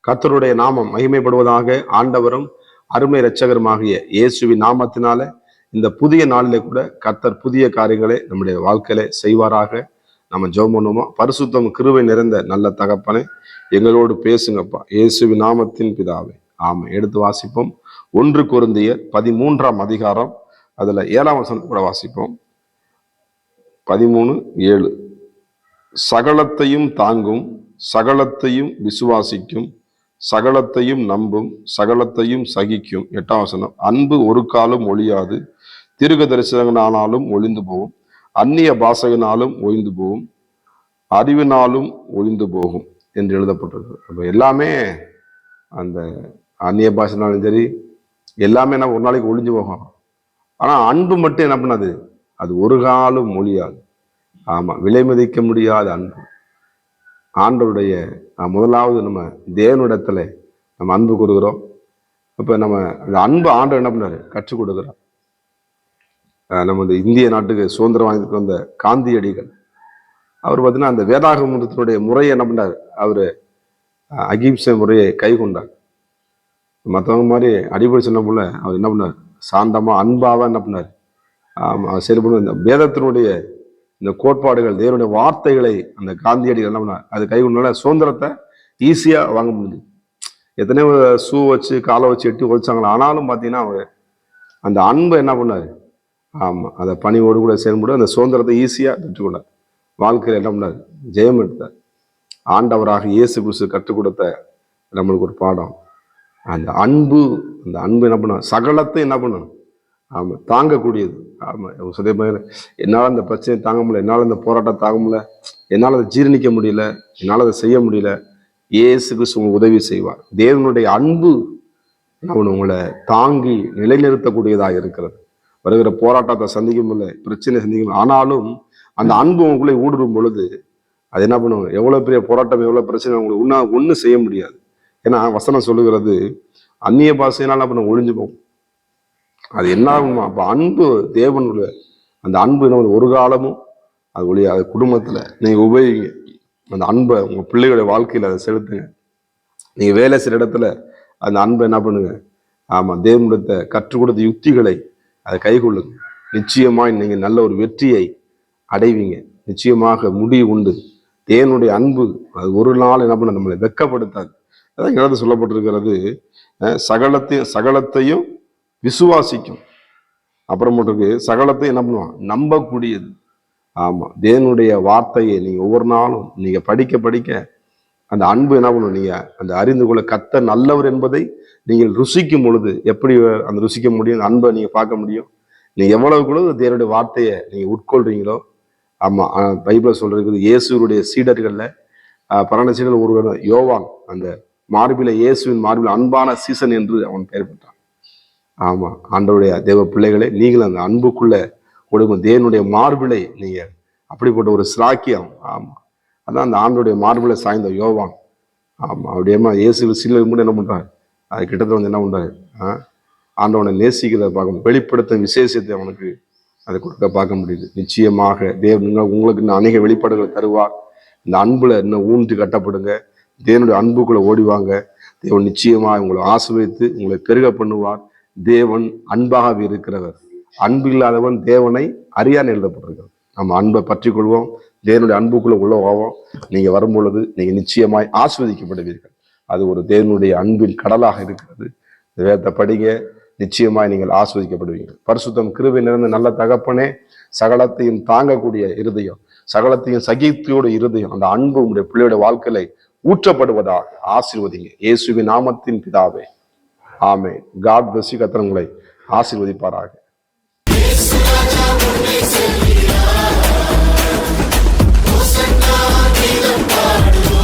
கர்த்தருடைய நாமம் மகிமைப்படுவதாக. ஆண்டவரும் அருமை இரட்சகருமாகிய இயேசுவின் நாமத்தினால இந்த புதிய நாளிலே கூட கர்த்தர் புதிய காரியங்களை நம்முடைய வாழ்க்கையில செய்வாராக. நம்ம ஜெபம் பண்ணுவோமா? பரிசுத்தம் கிருபை நிறைந்த நல்ல தகப்பனே, எங்களோடு பேசுங்கப்பா, இயேசுவின் நாமத்தின் பிதாவே, ஆமை. எடுத்து வாசிப்போம். 1 கொரிந்தியர் 13ஆம் அதிகாரம், அதுல 7ஆம் வசனம் கூட வாசிப்போம். 13:7. சகலத்தையும் தாங்கும், சகலத்தையும் விசுவாசிக்கும், சகலத்தையும் நம்பும், சகலத்தையும் சகிக்கும். 8ஆம் வசனம். அன்பு ஒரு காலம் ஒழியாது, தீர்க்க தரிசனங்களானாலும் ஒழிந்து போகும், அந்நிய பாஷையினாலும் ஒழிந்து போகும், அறிவினாலும் ஒழிந்து போகும் என்று எழுதப்பட்டிருக்கு. அப்போ எல்லாமே அந்த அந்நிய பாஷைனாலும் சரி, எல்லாமே என்ன ஒரு நாளைக்கு ஒழிஞ்சு போகும். ஆனா அன்பு மட்டும் என்ன பண்ணாது, அது ஒரு காலம் ஒழியாது. ஆமா, விலை மதிக்க முடியாத அன்பு. ஆண்டவருடைய முதலாவது நம்ம தேவனிடத்துல நம்ம அன்பு கொடுக்குறோம். இப்ப நம்ம அந்த அன்பு ஆண்டவர் என்ன பண்ணாரு, கற்றுக் கொடுக்குறோம். நம்ம இந்த இந்திய நாட்டுக்கு சுதந்திரம் வாங்கிட்டு வந்த காந்தியடிகள் அவர் பார்த்தீங்கன்னா அந்த வேதாகமத்தினுடைய முறையை என்ன பண்ணார், அவரு அகிம்சை முறையை கை கொண்டார். மற்றவங்க மாதிரி அடிப்படை சொன்ன போல அவர் என்ன பண்ணார், சாந்தமா அன்பாவா என்ன பண்ணார், சரி பண்ண இந்த வேதத்தினுடைய இந்த கோட்பாடுகள், தேவனுடைய வார்த்தைகளை அந்த காந்தியடிகள் என்ன பண்ணார், அது கை கொண்டால சுதந்திரத்தை ஈஸியா வாங்க முடியுது. எத்தனையோ ஷூ வச்சு காலை வச்சு எட்டி ஒழிச்சாங்களா, ஆனாலும் பார்த்தீங்கன்னா அவர் அந்த அன்பை என்ன பண்ணாரு, ஆமா, அதை பணியோடு கூட செயல்பட அந்த சுதந்திரத்தை ஈஸியா பெற்றுக்கொண்டார். வாழ்க்கையில் என்ன பண்ணார், ஜெயம் எடுத்தார். ஆண்டவராக இயேசு கிறிஸ்து கற்றுக் கொடுத்த நம்மளுக்கு ஒரு பாடம் அந்த அன்பு. அந்த அன்பு என்ன பண்ண, சகலத்தை என்ன பண்ணும், ஆமா, தாங்கக்கூடியது. ஆமா, சதே என்னால் அந்த பிரச்சனை தாங்க முடியல, என்னால் அந்த போராட்டம் தாங்க முடியல, என்னால் அதை ஜீரணிக்க முடியல, என்னால் அதை செய்ய முடியல, இயேசு கிறிஸ்து உங்களுக்கு உதவி செய்வார். தேவனுடைய அன்பு உங்களை தாங்கி நிலைநிறுத்தக்கூடியதாக இருக்கிறது. வருகிற போராட்டத்தை சந்திக்க முடியல, பிரச்சனை சந்திக்க முடியல, ஆனாலும் அந்த அன்பு உங்களுக்குள்ளே ஊடுருவும் பொழுது அது என்ன பண்ணும், எவ்வளவு பெரிய போராட்டம், எவ்வளவு பிரச்சனை உங்களுக்கு ஒன்றும் செய்ய முடியாது. ஏன்னா வசனம் சொல்லுகிறது, அந்நிய பாஷையினால பண்ண ஒழிஞ்சு போகும். அது என்ன ஆகுமா, அப்போ அன்பு தேவனுடைய அந்த அன்பு என்ன ஒரு காலமும் அது ஒழியாது. குடும்பத்துல நீங்க உபயோகிங்க அந்த அன்பை, உங்க பிள்ளைகளுடைய வாழ்க்கையில அதை செலுத்துங்க. நீங்க வேலை செய்யற இடத்துல அந்த அன்பை என்ன பண்ணுங்க, ஆமா, தேவனுடைய கற்றுக் கொடுத்த யுக்திகளை அதை கைகொள்ளுங்க. நிச்சயமாய் நீங்க நல்ல ஒரு வெற்றியை அடைவீங்க. நிச்சயமாக முடிவு உண்டு. தேவனுடைய அன்பு அது ஒரு நாள் என்ன பண்ண நம்மளை வெட்கப்படுத்தாது. அதான் இங்கே சொல்லப்பட்டிருக்கிறது, சகலத்தையும் விசுவாசிக்கும். அப்புறம் மட்டும் சகலத்தையும் என்ன பண்ணுவான், நம்பக்கூடியது. ஆமா, தேவனுடைய வார்த்தையை நீங்க ஒவ்வொரு நாளும் நீங்க படிக்க படிக்க அந்த அன்பு என்ன பண்ணும், நீங்க அந்த அறிந்து கொள்ள கர்த்தர் நல்லவர் என்பதை நீங்கள் ருசிக்கும் பொழுது எப்படி அந்த ருசிக்க முடியும், அந்த அன்பை நீங்க பார்க்க முடியும். நீங்க எவ்வளவுக்குள்ள தேவனுடைய வார்த்தையை நீங்க உட்கொள்றீங்களோ. ஆமா, பைபிள் சொல்றது இயேசுடைய சீடர்கள்ல 12 சீடர்கள் ஒருவர் யோவான், அந்த மார்பில இயேசுவின் மார்பில் அன்பான சீசன் என்று அவன் பெயர் பெற்றான். ஆமா, ஆண்டவருடைய தேவ பிள்ளைகளை நீங்கள் அந்த அன்புக்குள்ள கொடுக்கும் தேவனுடைய மார்பிலை நீங்க அப்படிப்பட்ட ஒரு சிலாக்கியம். ஆமா, அதான் அந்த ஆண்டோடைய மார்பிலை சாய்ந்த யோவான். ஆமா, அப்படியேமா இயேசு சீடர்கள் கூட என்ன பண்றாரு, அது கிட்டத்தட்ட வந்து என்ன பண்றாரு, ஆண்டவனை நேசிக்கிறத பார்க்க, வெளிப்படுத்த விசேஷத்தை அவனுக்கு அதை கொடுக்க பார்க்க முடியுது. நிச்சயமாக தேவன் உங்களுக்கு இன்னும் அநேக வெளிப்பாடுகளை தருவார். இந்த அன்புல இன்னும் ஊன்றி கட்டப்படுங்க. தேவனுடைய அன்புக்குள்ள ஓடிவாங்க. தேவன் நிச்சயமாக உங்களை ஆசீர்வதித்து உங்களை பெருக பண்ணுவார். தேவன் அன்பாக இருக்கிறவர், அன்பு இல்லாதவன் தேவனை அறியான்னு எழுதப்பட்டிருக்கிறது. நம்ம அன்பை பற்றி கொள்வோம், தேவனுடைய அன்புக்குள்ள உள்ள நீங்க வரும்பொழுது நீங்க நிச்சயமாய் ஆசீர்வதிக்கப்படுவீர்கள். அது ஒரு தேவனுடைய அன்பின் கடலாக இருக்கிறது. வேதத்தை படிங்க, நிச்சயமாய் நீங்கள் ஆஸ்வதிக்கப்படுவீர்கள். பரிசுத்தம் கிருபை நிறைந்த நல்ல தகப்பனே, சகலத்தையும் தாங்கக்கூடிய இருதயம், சகலத்தையும் சகித்தோட இருதயம், அந்த அன்பு உங்களுடைய பிள்ளையோட வாழ்க்கையில ஊற்றப்படுவதாக ஆசீர்வதிங்க. இயேசுவின் நாமத்தின் பிதாவே, ஆமென். God bless you. கர்த்தர் உங்களை ஆசீர்வதிப்பாராக. Hosanna,